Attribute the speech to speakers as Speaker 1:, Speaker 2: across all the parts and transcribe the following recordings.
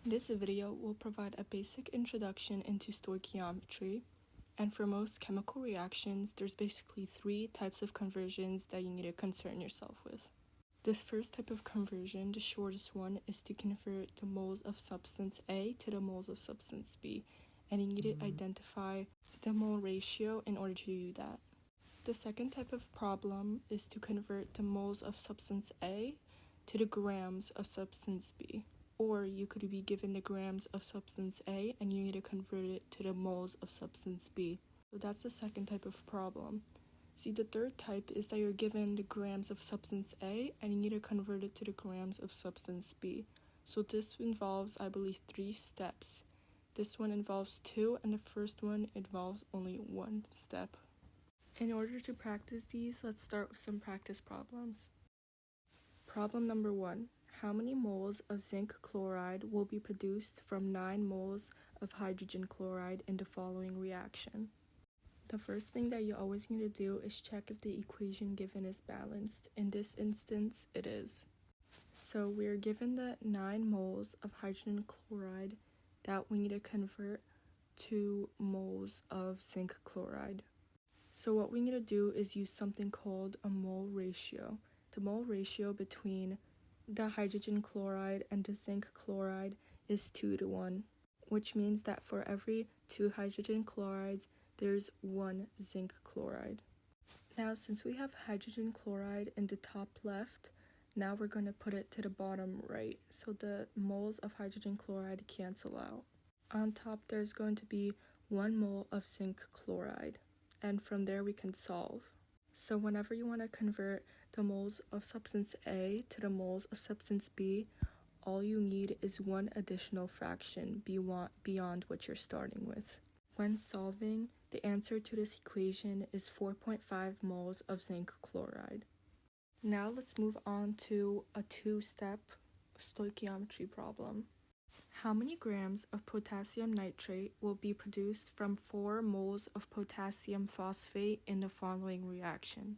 Speaker 1: This video will provide a basic introduction into stoichiometry, and for most chemical reactions, there's basically three types of conversions that you need to concern yourself with. This first type of conversion, the shortest one, is to convert the moles of substance A to the moles of substance B, and you need to identify the mole ratio in order to do that. The second type of problem is to convert the moles of substance A to the grams of substance B. Or you could be given the grams of substance A and you need to convert it to the moles of substance B. So that's the second type of problem. See, the third type is that you're given the grams of substance A and you need to convert it to the grams of substance B. So this involves, I believe, 3 steps. This one involves 2 and the first one involves only 1 step. In order to practice these, let's start with some practice problems. Problem number 1. How many moles of zinc chloride will be produced from 9 moles of hydrogen chloride in the following reaction? The first thing that you always need to do is check if the equation given is balanced. In this instance, it is. So we're given the 9 moles of hydrogen chloride that we need to convert to moles of zinc chloride. So what we need to do is use something called a mole ratio. The mole ratio between the hydrogen chloride and the zinc chloride is 2:1, which means that for every 2 hydrogen chlorides, there's 1 zinc chloride. Now, since we have hydrogen chloride in the top left, now we're going to put it to the bottom right, so the moles of hydrogen chloride cancel out. On top, there's going to be 1 mole of zinc chloride, and from there we can solve. So whenever you want to convert the moles of substance A to the moles of substance B, all you need is 1 additional fraction beyond what you're starting with. When solving, the answer to this equation is 4.5 moles of zinc chloride. Now let's move on to a 2-step stoichiometry problem. How many grams of potassium nitrate will be produced from 4 moles of potassium phosphate in the following reaction?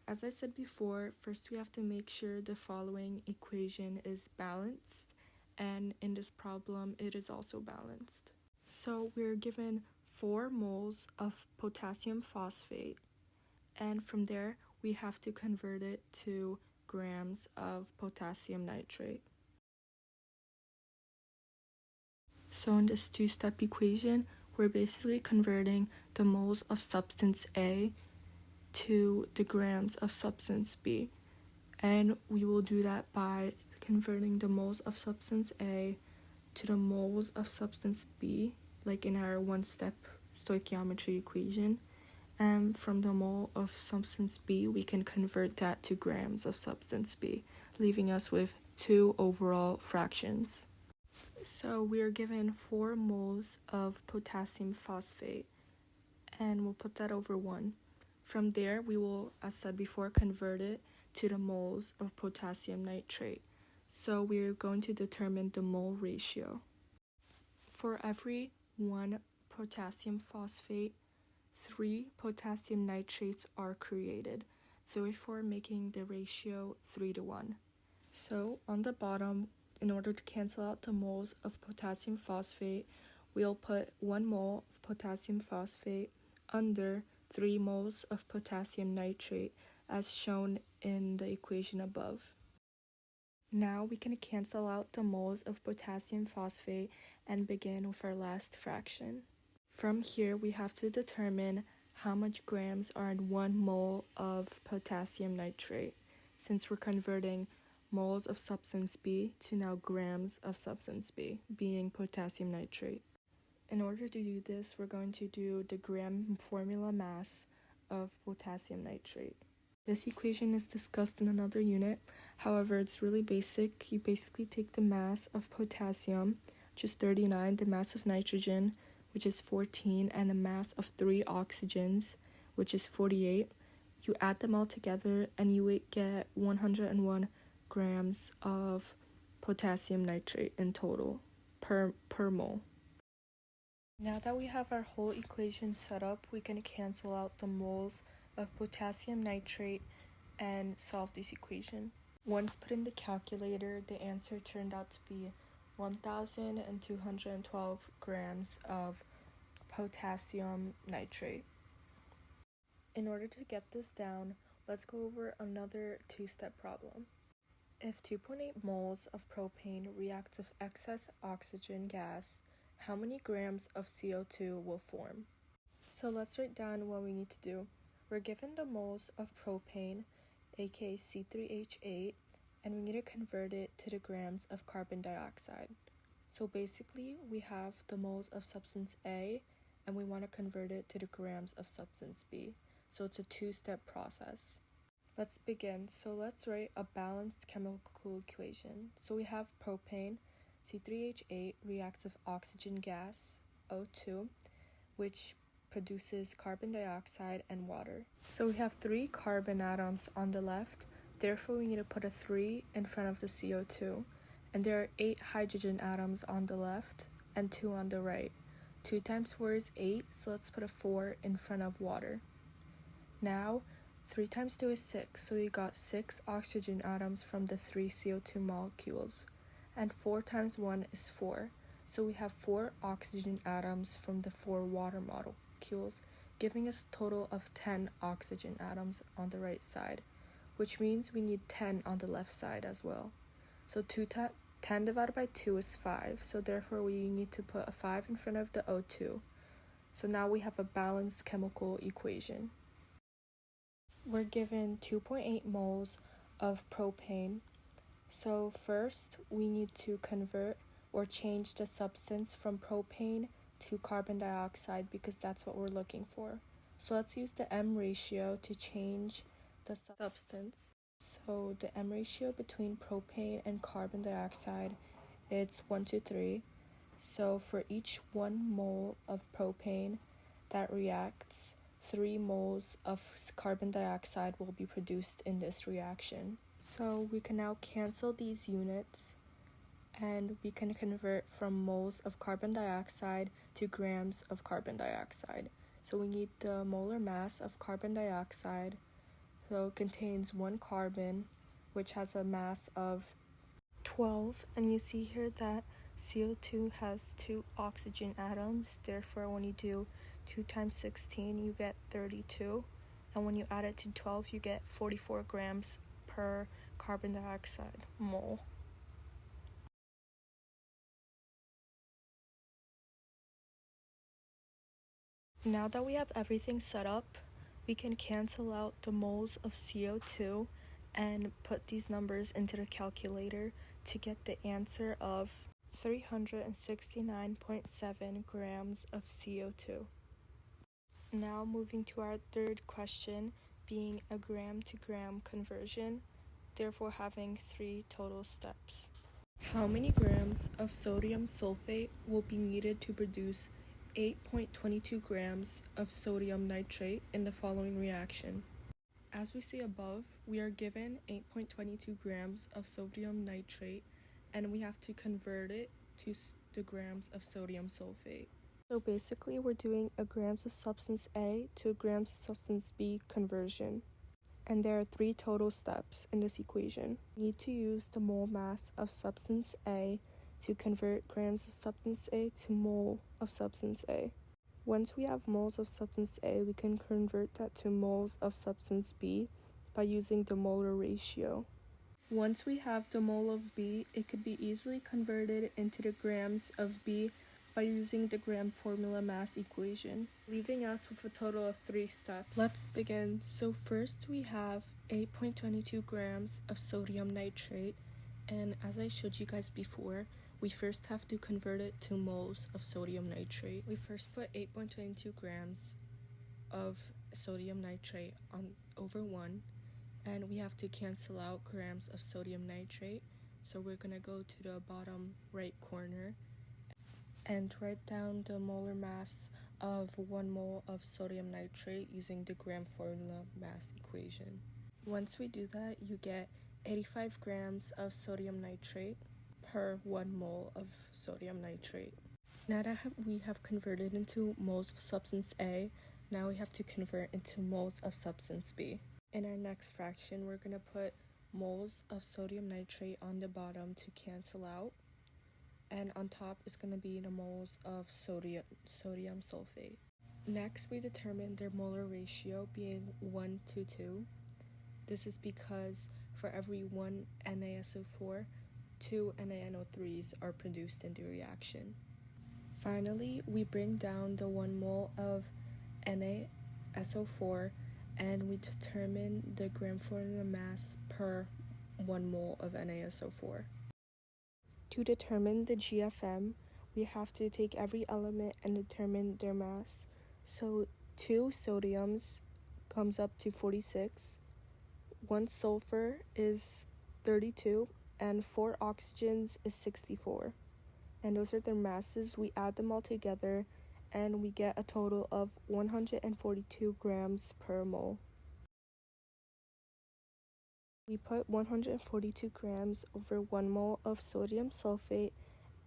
Speaker 1: As I said before, first we have to make sure the following equation is balanced, and in this problem it is also balanced. So we're given 4 moles of potassium phosphate, and from there we have to convert it to grams of potassium nitrate. So in this 2-step equation, we're basically converting the moles of substance A to the grams of substance B. And we will do that by converting the moles of substance A to the moles of substance B, like in our 1-step stoichiometry equation. And from the mole of substance B, we can convert that to grams of substance B, leaving us with 2 overall fractions. So we are given 4 moles of potassium phosphate, and we'll put that over 1. From there, we will, as said before, convert it to the moles of potassium nitrate. So we're going to determine the mole ratio. For every 1 potassium phosphate, 3 potassium nitrates are created, therefore making the ratio 3:1. So on the bottom, in order to cancel out the moles of potassium phosphate, we'll put 1 mole of potassium phosphate under 3 moles of potassium nitrate, as shown in the equation above. Now we can cancel out the moles of potassium phosphate and begin with our last fraction. From here, we have to determine how much grams are in 1 mole of potassium nitrate, since we're converting moles of substance B to now grams of substance B, being potassium nitrate. In order to do this, we're going to do the gram formula mass of potassium nitrate. This equation is discussed in another unit, however, it's really basic. You basically take the mass of potassium, which is 39, the mass of nitrogen, which is 14, and the mass of 3 oxygens, which is 48. You add them all together and you get 101 grams of potassium nitrate in total per mole. Now that we have our whole equation set up, we can cancel out the moles of potassium nitrate and solve this equation. Once put in the calculator, the answer turned out to be 1,212 grams of potassium nitrate. In order to get this down, let's go over another two-step problem. If 2.8 moles of propane reacts with excess oxygen gas, how many grams of CO2 will form? So let's write down what we need to do. We're given the moles of propane, aka C3H8, and we need to convert it to the grams of carbon dioxide. So basically, we have the moles of substance A, and we want to convert it to the grams of substance B. So it's a two-step process. Let's begin. So let's write a balanced chemical equation. So we have propane, C3H8, reacts with oxygen gas, O2, which produces carbon dioxide and water. So we have 3 carbon atoms on the left, therefore we need to put a 3 in front of the CO2. And there are 8 hydrogen atoms on the left and 2 on the right. 2 times 4 is 8, so let's put a 4 in front of water. Now, 3 times 2 is 6, so we got 6 oxygen atoms from the 3 CO2 molecules. And 4 times 1 is 4, so we have 4 oxygen atoms from the 4 water molecules, giving us a total of 10 oxygen atoms on the right side, which means we need 10 on the left side as well. So 10 divided by 2 is 5, so therefore we need to put a 5 in front of the O2. So now we have a balanced chemical equation. We're given 2.8 moles of propane. So first, we need to convert or change the substance from propane to carbon dioxide because that's what we're looking for. So let's use the M ratio to change the substance. So the M ratio between propane and carbon dioxide, it's 1:3. So for each 1 mole of propane that reacts, 3 moles of carbon dioxide will be produced in this reaction. So we can now cancel these units and we can convert from moles of carbon dioxide to grams of carbon dioxide. So we need the molar mass of carbon dioxide. So it contains 1 carbon, which has a mass of 12. And you see here that CO2 has 2 oxygen atoms. Therefore, when you do 2 times 16, you get 32. And when you add it to 12, you get 44 grams per carbon dioxide mole. Now that we have everything set up, we can cancel out the moles of CO2 and put these numbers into the calculator to get the answer of 369.7 grams of CO2. Now moving to our third question, being a gram to gram conversion, therefore having 3 total steps. How many grams of sodium sulfate will be needed to produce 8.22 grams of sodium nitrate in the following reaction? As we see above, we are given 8.22 grams of sodium nitrate and we have to convert it to the grams of sodium sulfate. So basically we're doing a grams of substance A to a grams of substance B conversion. And there are 3 total steps in this equation. We need to use the mole mass of substance A to convert grams of substance A to mole of substance A. Once we have moles of substance A, we can convert that to moles of substance B by using the molar ratio. Once we have the mole of B, it could be easily converted into the grams of B by using the gram formula mass equation, leaving us with a total of 3 steps. Let's begin. So first we have 8.22 grams of sodium nitrate, and as I showed you guys before, we first have to convert it to moles of sodium nitrate. We first put 8.22 grams of sodium nitrate on over 1, and we have to cancel out grams of sodium nitrate. So we're gonna go to the bottom right corner and write down the molar mass of 1 mole of sodium nitrate using the gram formula mass equation. Once we do that, you get 85 grams of sodium nitrate per 1 mole of sodium nitrate. Now that we have converted into moles of substance A, now we have to convert into moles of substance B. In our next fraction, we're going to put moles of sodium nitrate on the bottom to cancel out. and on top is going to be the moles of sodium sulfate. Next, we determine their molar ratio being 1 to 2. This is because for every 1 NaSO4, 2 NaNO3s are produced in the reaction. Finally, we bring down the 1 mole of NaSO4 and we determine the gram formula mass per 1 mole of NaSO4. To determine the GFM, we have to take every element and determine their mass. So 2 sodiums comes up to 46, 1 sulfur is 32, and 4 oxygens is 64. And those are their masses. We add them all together and we get a total of 142 grams per mole. We put 142 grams over 1 mole of sodium sulfate,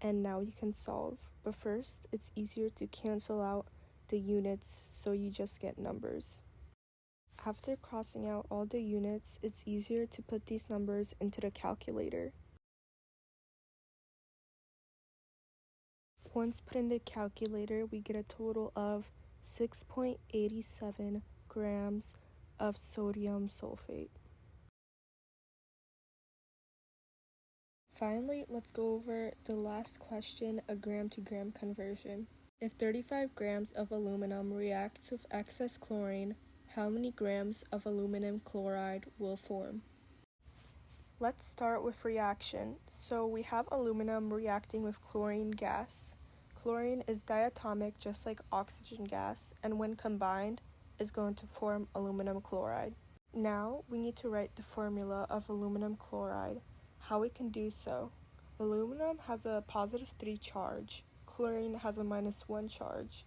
Speaker 1: and now you can solve. But first, it's easier to cancel out the units, so you just get numbers. After crossing out all the units, it's easier to put these numbers into the calculator. Once put in the calculator, we get a total of 6.87 grams of sodium sulfate. Finally, let's go over the last question, a gram to gram conversion. If 35 grams of aluminum reacts with excess chlorine, how many grams of aluminum chloride will form? Let's start with reaction. So we have aluminum reacting with chlorine gas. Chlorine is diatomic just like oxygen gas, and when combined is going to form aluminum chloride. Now we need to write the formula of aluminum chloride. How we can do so? Aluminum has a positive 3 charge. Chlorine has a -1 charge.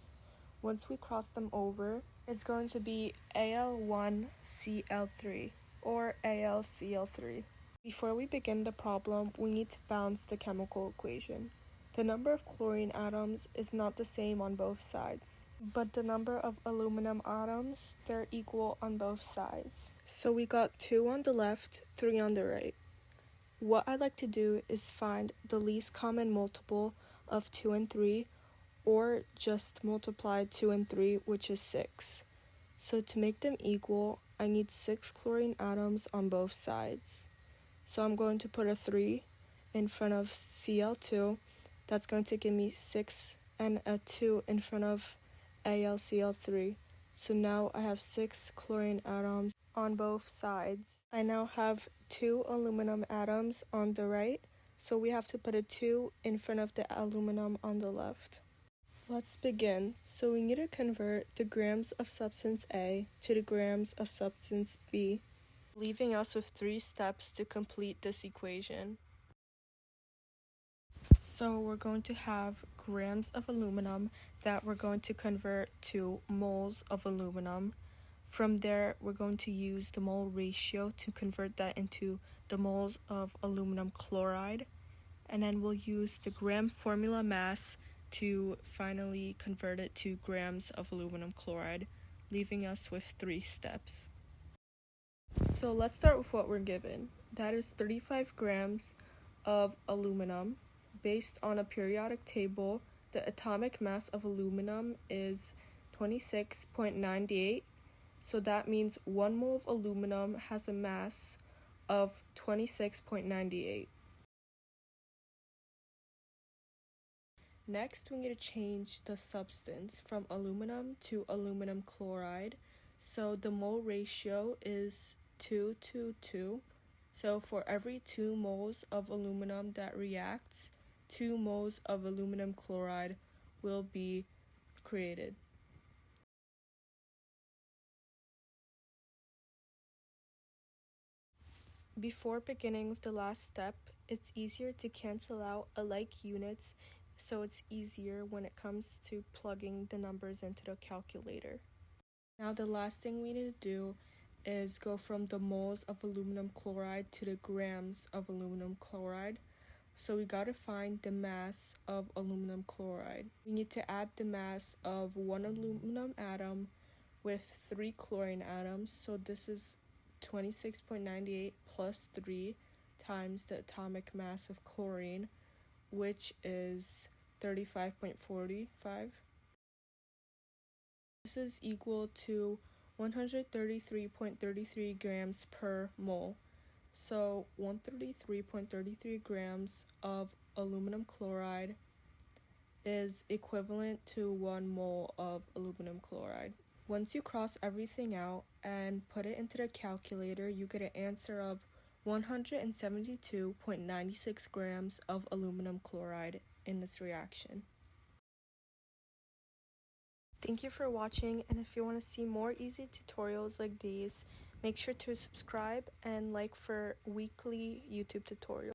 Speaker 1: Once we cross them over, it's going to be Al1Cl3 or AlCl3. Before we begin the problem, we need to balance the chemical equation. The number of chlorine atoms is not the same on both sides, but the number of aluminum atoms, they're equal on both sides. So we got 2 on the left, 3 on the right. What I like to do is find the least common multiple of 2 and 3, or just multiply 2 and 3, which is 6. So to make them equal, I need 6 chlorine atoms on both sides. So I'm going to put a 3 in front of Cl2. That's going to give me 6, and a 2 in front of AlCl3. So now I have 6 chlorine atoms on both sides. I now have 2 aluminum atoms on the right, so we have to put a 2 in front of the aluminum on the left. Let's begin. So we need to convert the grams of substance A to the grams of substance B, leaving us with 3 steps to complete this equation. So we're going to have grams of aluminum that we're going to convert to moles of aluminum. From there, we're going to use the mole ratio to convert that into the moles of aluminum chloride. And then we'll use the gram formula mass to finally convert it to grams of aluminum chloride, leaving us with 3 steps. So let's start with what we're given. That is 35 grams of aluminum. Based on a periodic table, the atomic mass of aluminum is 26.98. So that means 1 mole of aluminum has a mass of 26.98. Next, we need to change the substance from aluminum to aluminum chloride. So the mole ratio is 2 to 2. So for every 2 moles of aluminum that reacts, 2 moles of aluminum chloride will be created. Before beginning with the last step, it's easier to cancel out alike units, so it's easier when it comes to plugging the numbers into the calculator. Now the last thing we need to do is go from the moles of aluminum chloride to the grams of aluminum chloride. So we gotta find the mass of aluminum chloride. We need to add the mass of 1 aluminum atom with 3 chlorine atoms. So this is 26.98 plus 3 times the atomic mass of chlorine, which is 35.45. This is equal to 133.33 grams per mole. So 133.33 grams of aluminum chloride is equivalent to 1 mole of aluminum chloride. Once you cross everything out and put it into the calculator, you get an answer of 172.96 grams of aluminum chloride in this reaction. Thank you for watching, and if you want to see more easy tutorials like these, make sure to subscribe and like for weekly YouTube tutorials.